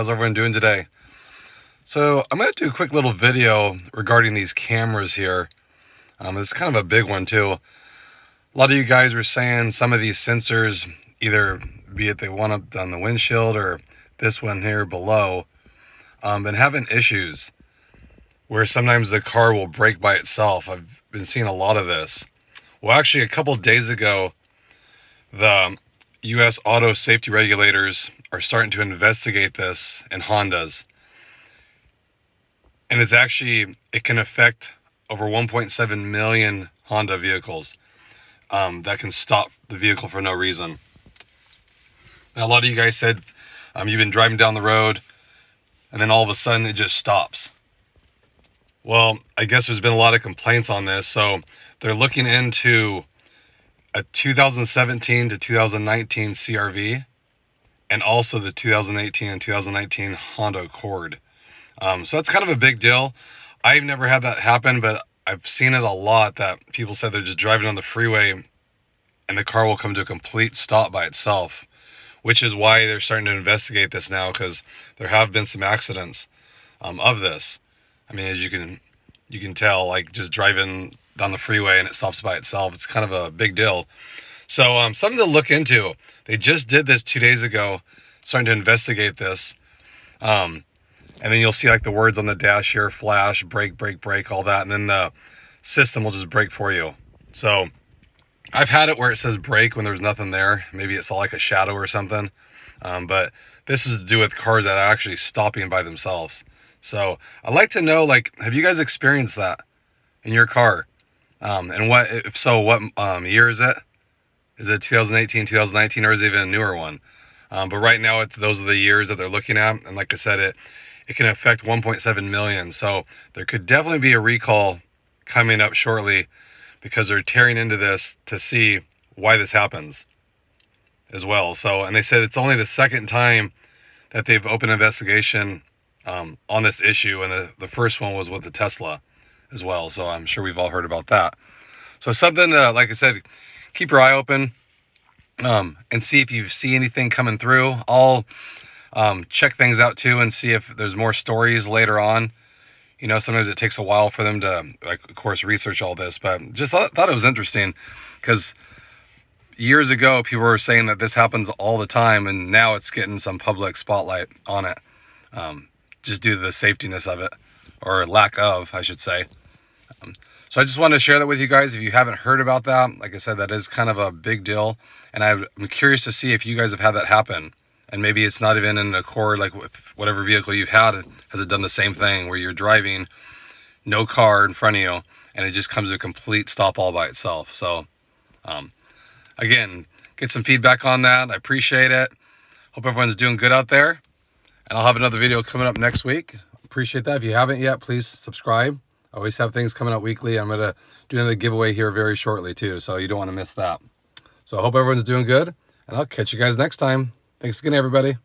How's everyone doing today? So I'm going to do a quick little video regarding these cameras here. It's kind of a big one too. A lot of you guys were saying some of these sensors, either be it they one up on the windshield or this one here below, been having issues where sometimes the car will brake by itself. I've been seeing a lot of this. Well, actually, a couple days ago, the U.S. auto safety regulators are starting to investigate this in Hondas. And it can affect over 1.7 million Honda vehicles that can stop the vehicle for no reason. Now, a lot of you guys said you've been driving down the road and then all of a sudden it just stops. Well, I guess there's been a lot of complaints on this, so they're looking into a 2017 to 2019 CR-V and also the 2018 and 2019 Honda Accord. So that's kind of a big deal. I've never had that happen, but I've seen it a lot that people said they're just driving on the freeway and the car will come to a complete stop by itself, which is why they're starting to investigate this now, because there have been some accidents of this. I mean, as you can tell, like just driving down the freeway and it stops by itself, it's kind of a big deal. So something to look into. They just did this 2 days ago, starting to investigate this. And then you'll see like the words on the dash here, flash, brake, brake, brake, all that. And then the system will just brake for you. So I've had it where it says brake when there's nothing there. Maybe it's all like a shadow or something. But this is to do with cars that are actually stopping by themselves. So I'd like to know, like, have you guys experienced that in your car? And what, if so, what year is it? Is it 2018, 2019, or is it even a newer one? But right now, those are the years that they're looking at. And like I said, it can affect 1.7 million. So there could definitely be a recall coming up shortly because they're tearing into this to see why this happens as well. So, and they said it's only the second time that they've opened an investigation on this issue. And the first one was with the Tesla as well. So I'm sure we've all heard about that. So something, like I said, keep your eye open and see if you see anything coming through. I'll check things out too and see if there's more stories later on. You know, sometimes it takes a while for them to, like, of course, research all this, but just thought it was interesting because years ago people were saying that this happens all the time, and now it's getting some public spotlight on it, just due to the safetiness of it, or lack of, I should say. So I just wanted to share that with you guys. If you haven't heard about that, like I said, that is kind of a big deal. And I'm curious to see if you guys have had that happen. And maybe it's not even in an Accord, like whatever vehicle you've had, has it done the same thing where you're driving, no car in front of you, and it just comes to a complete stop all by itself. So again, get some feedback on that. I appreciate it. Hope everyone's doing good out there. And I'll have another video coming up next week. Appreciate that. If you haven't yet, please subscribe. I always have things coming out weekly. I'm going to do another giveaway here very shortly too, so you don't want to miss that. So I hope everyone's doing good, and I'll catch you guys next time. Thanks again, everybody.